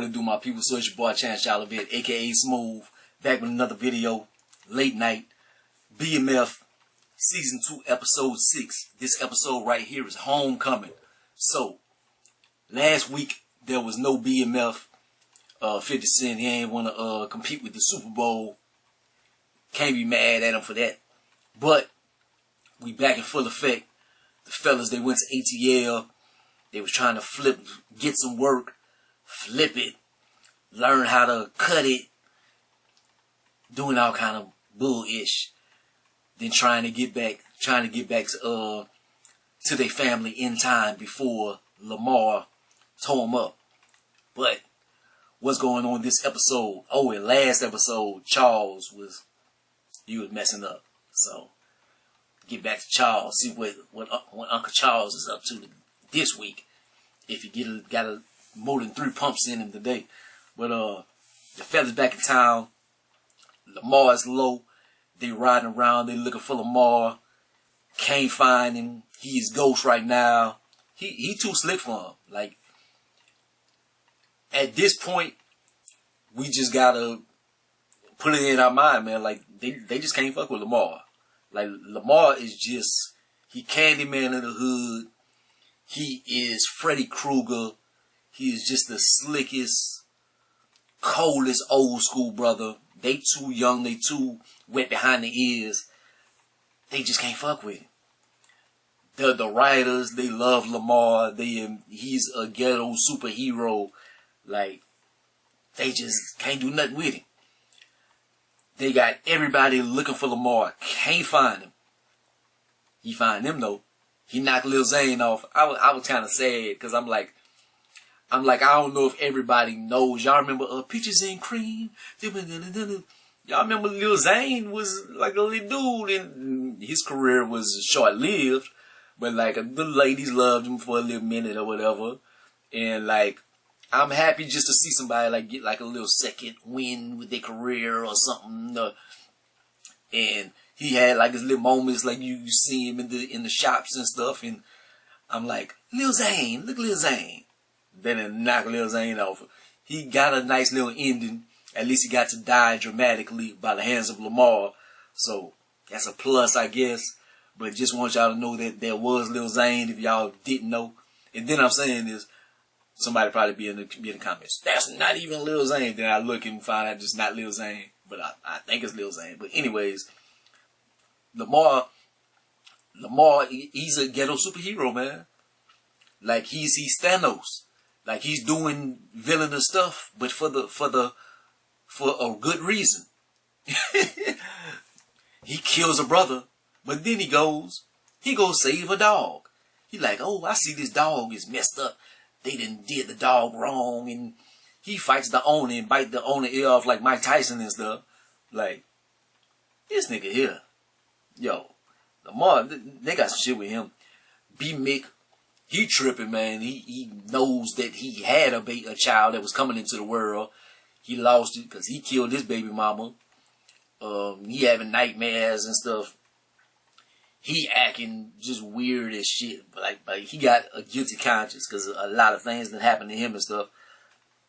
it do, my people? So it's your boy Chance Olivet, aka Smooth, back with another video. Late night BMF season 2 episode 6. This episode right here is Homecoming. So last week there was no BMF. 50 Cent, he ain't want to compete with the Super Bowl. Can't be mad at him for that. But we back in full effect. The fellas, they went to ATL. They was trying to get some work, flip it, learn how to cut it, doing all kind of bullish. Then trying to get back to their family in time before Lamar tore them up. But what's going on this episode? Oh, in last episode, Charles was messing up. So get back to Charles, see what Uncle Charles is up to this week. If you got more than 3 pumps in him today. But the fellas back in town. Lamar is low. They riding around. They looking for Lamar. Can't find him. He is ghost right now. He too slick for him. Like, at this point, we just gotta put it in our mind, man. Like, they just can't fuck with Lamar. Like, Lamar is just, he Candyman in the hood. He is Freddy Krueger. He is just the slickest, coldest old school brother. They too young. They too wet behind the ears. They just can't fuck with him. The writers, they love Lamar. He's a ghetto superhero. Like, they just can't do nothing with him. They got everybody looking for Lamar. Can't find him. He find them though. He knocked Lil Zane off. I was kind of sad because I'm like, I don't know if everybody knows. Y'all remember Peaches and Cream? Y'all remember Lil Zane was like a little dude, and his career was short-lived. But like, the ladies loved him for a little minute or whatever. And like, I'm happy just to see somebody like get like a little second win with their career or something. And he had like his little moments, like you see him in the shops and stuff. And I'm like, Lil Zane, look at Lil Zane. Then it knocked Lil Zane off. He got a nice little ending. At least he got to die dramatically by the hands of Lamar. So that's a plus, I guess. But just want y'all to know that there was Lil Zane if y'all didn't know. And then I'm saying this. Somebody probably be in the comments, that's not even Lil Zane. Then I look and find out it's not Lil Zane. But I think it's Lil Zane. But anyways, Lamar, he's a ghetto superhero, man. Like he's Thanos. Like he's doing villainous stuff, but for a good reason. He kills a brother, but then he goes save a dog. He like, oh, I see this dog is messed up. They did the dog wrong, and he fights the owner and bite the owner ear off like Mike Tyson and stuff. Like, this nigga here, yo, Lamar, they got some shit with him. BMF, he tripping, man. He knows that he had a child that was coming into the world. He lost it because he killed his baby mama. He having nightmares and stuff. He acting just weird as shit. Like he got a guilty conscience because a lot of things that happened to him and stuff.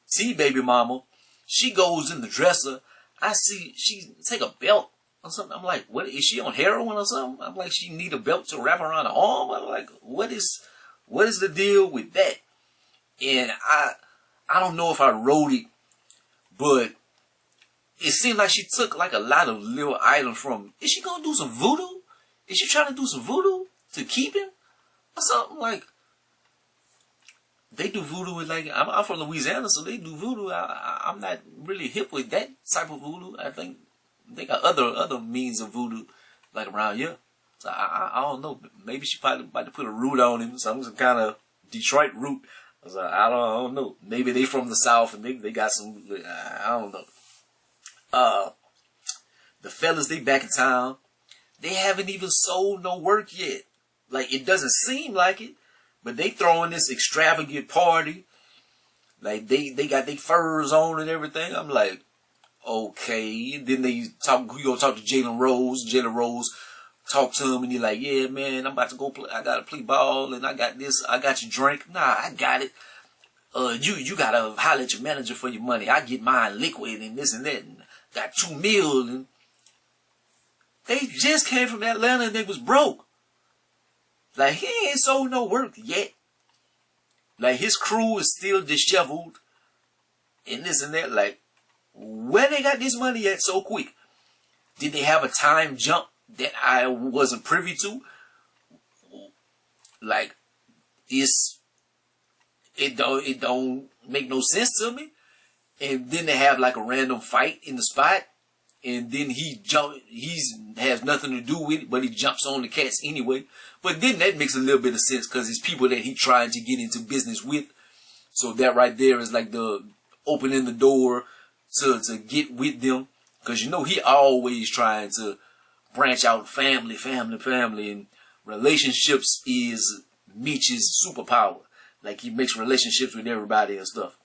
See baby mama, she goes in the dresser. I see she take a belt or something. I'm like, what is she on heroin or something? I'm like, she need a belt to wrap around her arm. I'm like, what is the deal with that? And I don't know if I wrote it, but it seemed like she took like a lot of little items from. Is she gonna do some voodoo? Is she trying to do some voodoo to keep him or something? Like, they do voodoo with, like, I'm from Louisiana, so they do voodoo. I'm not really hip with that type of voodoo. I think they got other means of voodoo, like, around here. So I don't know. Maybe she probably about to put a root on him, some kind of Detroit root. I was like, I don't know. Maybe they from the South and they got some, I don't know. The fellas, they back in town. They haven't even sold no work yet. Like, it doesn't seem like it, but they throwing this extravagant party. Like, they got their furs on and everything. I'm like, okay. Then we gonna talk to Jalen Rose. Jalen Rose talk to him, and he's like, yeah, man, I'm about to go play. I gotta play ball, and I got this. I got your drink. Nah, I got it. you gotta holler at your manager for your money. I get mine liquid and this and that. And got 2 million. They just came from Atlanta and they was broke. Like, he ain't sold no work yet. Like, his crew is still disheveled and this and that. Like, where they got this money at so quick? Did they have a time jump that I wasn't privy to? Like, it don't make no sense to me. And then they have like a random fight in the spot, and then he has nothing to do with it, but he jumps on the cats anyway. But then that makes a little bit of sense because it's people that he trying to get into business with. So that right there is like the opening the door to get with them, because you know he always trying to branch out family, and relationships is Meech's superpower. Like, he makes relationships with everybody and stuff.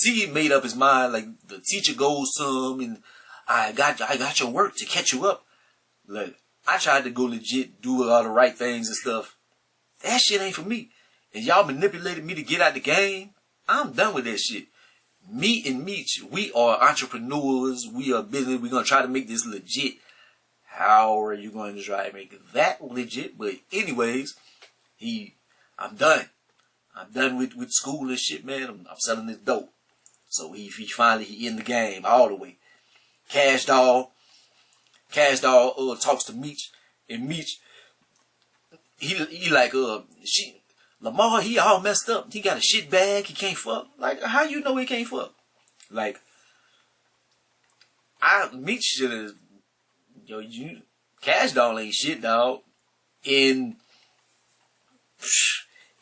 T made up his mind, like, the teacher goes to him and I got your work to catch you up. Like, I tried to go legit, do all the right things and stuff. That shit ain't for me. And y'all manipulated me to get out the game. I'm done with that shit. Me and Meech, we are entrepreneurs. We are business. We're going to try to make this legit. How are you going to try to make that legit? But anyways, I'm done. I'm done with school and shit, man. I'm selling this dope. So he finally in the game all the way. Cash Doll talks to Meech, and Meech, he like, Lamar, he all messed up. He got a shit bag. He can't fuck. Like, how you know he can't fuck? Like, Meech should have, Cash Doll ain't shit, dog. And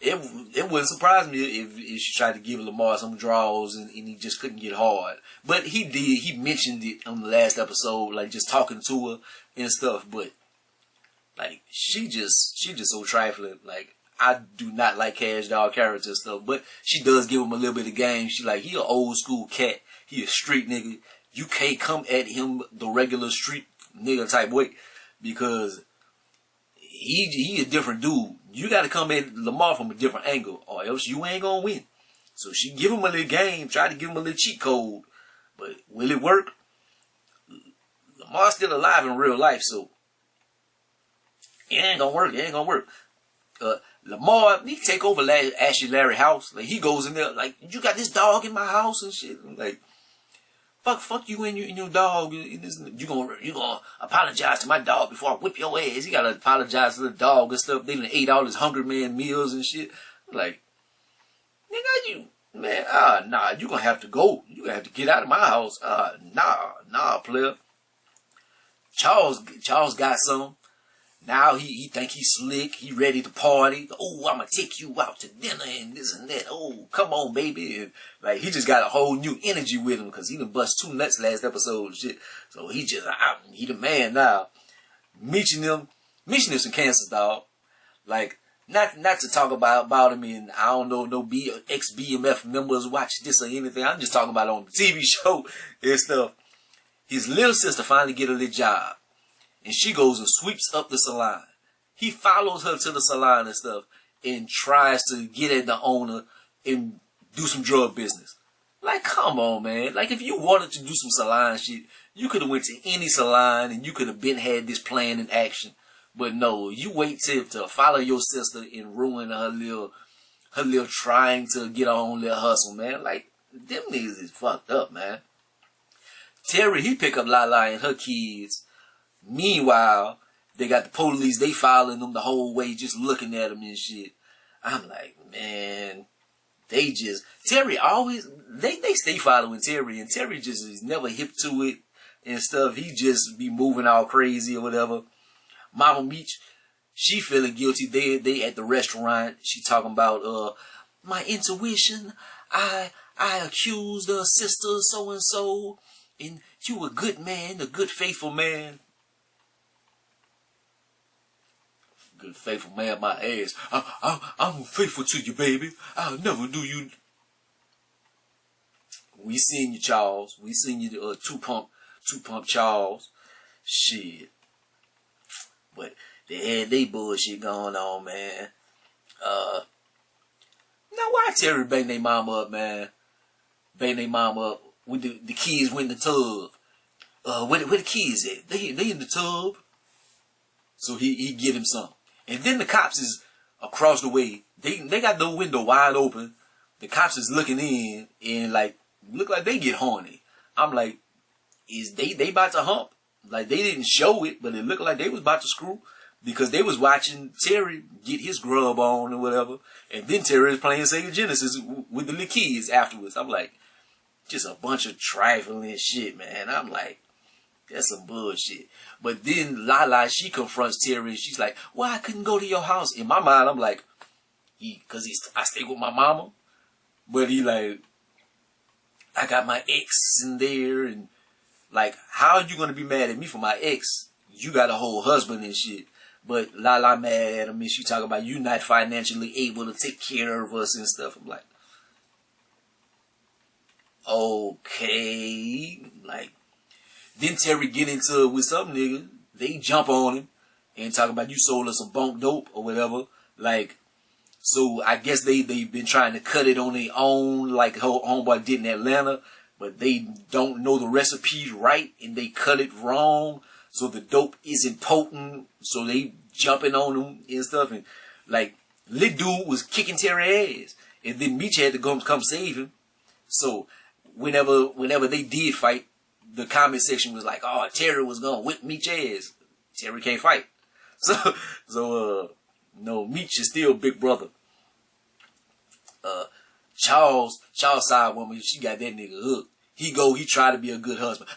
it wouldn't surprise me if she tried to give Lamar some draws and he just couldn't get hard. But he did. He mentioned it on the last episode, like just talking to her and stuff. But like, she just so trifling. Like, I do not like Cash Doll character and stuff, but she does give him a little bit of game. She like, he an old school cat. He a street nigga. You can't come at him the regular street nigga type way, because he a different dude. You got to come at Lamar from a different angle, or else you ain't gonna win. So she give him a little game, try to give him a little cheat code, but will it work? Lamar's still alive in real life, so it ain't gonna work. It ain't gonna work. Lamar, he take over Ashley Larry's house. Like, he goes in there like, you got this dog in my house and shit. I'm like, fuck you and your dog. You gonna apologize to my dog before I whip your ass. He gotta apologize to the dog and stuff. They done ate all his Hungry Man meals and shit. I'm like, nigga, nah, you gonna have to go. You gonna have to get out of my house. Nah, player. Charles got some. Now he think he's slick. He ready to party. Oh, I'm gonna take you out to dinner and this and that. Oh, come on, baby. And like, he just got a whole new energy with him because he done bust 2 nuts last episode and shit. So he the man now. Meech and some cancer, dog. Like, not to talk about him, and I don't know no ex-BMF members watch this or anything. I'm just talking about on the TV show and stuff. His little sister finally get a little job, and she goes and sweeps up the salon. He follows her to the salon and stuff and tries to get at the owner and do some drug business. Like, come on, man. Like, if you wanted to do some salon shit, you could have went to any salon and you could have had this plan in action. But no, you wait to follow your sister and ruin her little trying to get her own little hustle, man. Like, them niggas is fucked up, man. Terry, he pick up Lala and her kids. Meanwhile, they got the police, they following them the whole way, just looking at them and shit. I'm like, man, Terry always, they stay following Terry, and Terry just is never hip to it and stuff. He just be moving all crazy or whatever. Mama Meech, she feeling guilty. They at the restaurant. She talking about, my intuition. I accused sister so-and-so, and you a good man, a good faithful man. Good faithful man, my ass. I'm faithful to you, baby. I'll never do you. We seen you, Charles. We seen you, two pump Charles. Shit. But they had they bullshit going on, man. Now why Terry bang their mama up, man? Bang their mama up when the kids went in the tub. Where the kids at? They in the tub. So he get him some. And then the cops is across the way. They got the window wide open. The cops is looking in and like look like they get horny. I'm like, is they about to hump? Like they didn't show it, but it looked like they was about to screw because they was watching Terry get his grub on or whatever, and then Terry was playing Sega Genesis with the little kids afterwards. I'm like, just a bunch of trifling shit, man. I'm like, that's some bullshit. But then Lala, she confronts Terry and she's like, well, I couldn't go to your house. In my mind, I'm like, I stay with my mama. But he like, I got my ex in there and like, how are you going to be mad at me for my ex? You got a whole husband and shit. But Lala mad at him and she talking about you not financially able to take care of us and stuff. I'm like, okay. Like, then Terry get into it with some nigga. They jump on him and talk about you sold us some bunk dope or whatever. Like, so I guess they've been trying to cut it on their own like homeboy did in Atlanta. But they don't know the recipe right and they cut it wrong. So the dope isn't potent. So they jumping on him and stuff. And like, little dude was kicking Terry ass. And then Meech had to come save him. So whenever they did fight, the comment section was like, oh, Terry was gonna whip Meech ass. Terry can't fight. No, Meech is still big brother. Charles side woman, she got that nigga hooked. He try to be a good husband.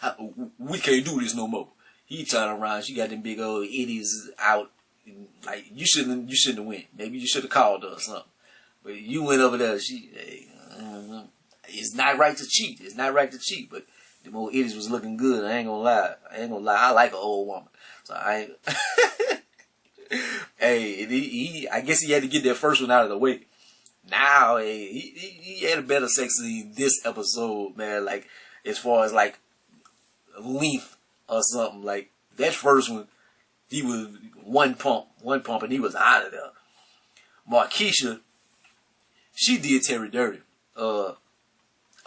We can't do this no more. He turn around, she got them big old idiots out. Like, you shouldn't have went. Maybe you should have called her or something. But you went over there, it's not right to cheat. It's not right to cheat, but them old idiots was looking good. I ain't gonna lie. I like an old woman. So I ain't. Hey, I guess he had to get that first one out of the way. Now, hey, he had a better sex scene this episode, man. Like, as far as like length or something. Like that first one, he was one pump, and he was out of there. Markeisha, she did Terry dirty.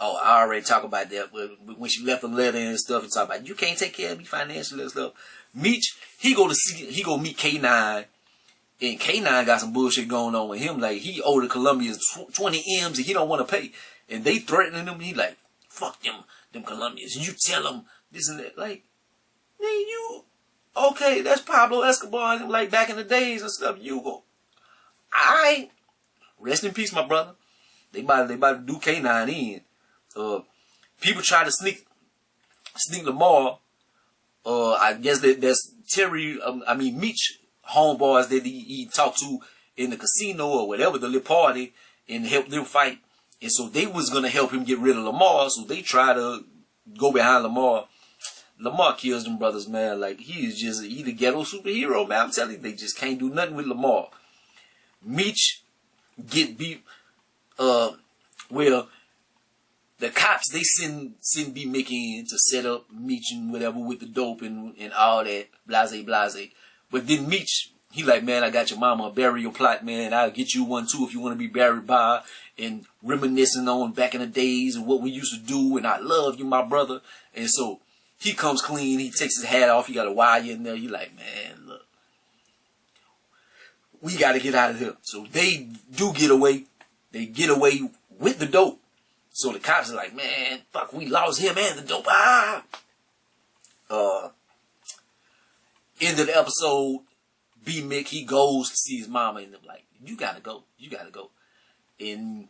I already talked about that. But when she left the letter and stuff, and talk about you can't take care of me financially and stuff. Meech, he go meet K9. And K9 got some bullshit going on with him. Like, he owed the Colombians 20 M's and he don't want to pay. And they threatening him. He like, fuck them Colombians. You tell them this and that. Like, man, you, okay, that's Pablo Escobar. Like, back in the days and stuff. You go, rest in peace, my brother. They about to do K9 in. People try to sneak Lamar. I guess that's Terry, Meech homeboys that he talked to in the casino or whatever, the little party, and help them fight. And so they was going to help him get rid of Lamar, so they try to go behind Lamar. Lamar kills them brothers, man. Like, he the ghetto superhero, man. I'm telling you, they just can't do nothing with Lamar. Meech get beat, the cops, they send B Mickey in to set up Meech and whatever with the dope and all that, blase. But then Meech, he like, man, I got your mama a burial plot, man. I'll get you one too if you want to be buried by, and reminiscing on back in the days and what we used to do, and I love you, my brother. And so he comes clean, he takes his hat off, he got a wire in there. He like, man, look, we got to get out of here. So they do get away. They get away with the dope. So the cops are like, man, fuck, we lost him and the dope. End of the episode, B Mick, he goes to see his mama and them like, you gotta go. And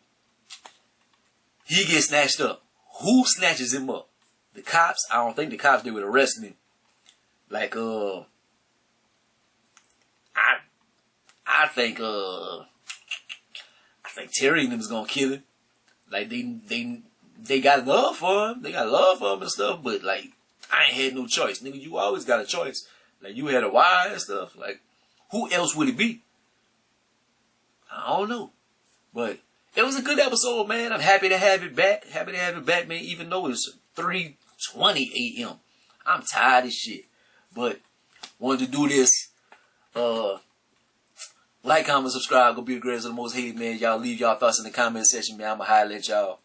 he gets snatched up. Who snatches him up? The cops? I don't think the cops, they would arrest him. Like, I think Terry and them is gonna kill him. Like, they got love for him. They got love for him and stuff, but like, I ain't had no choice. Nigga, you always got a choice. Like, you had a wire and stuff. Like, who else would it be? I don't know. But it was a good episode, man. I'm happy to have it back. Man, even though it's 3:20 a.m. I'm tired of shit. But wanted to do this Like, comment, subscribe. Go be the greatest of the most hated, man. Y'all leave y'all thoughts in the comment section, man. I'ma holler at y'all.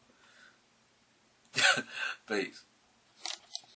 Peace.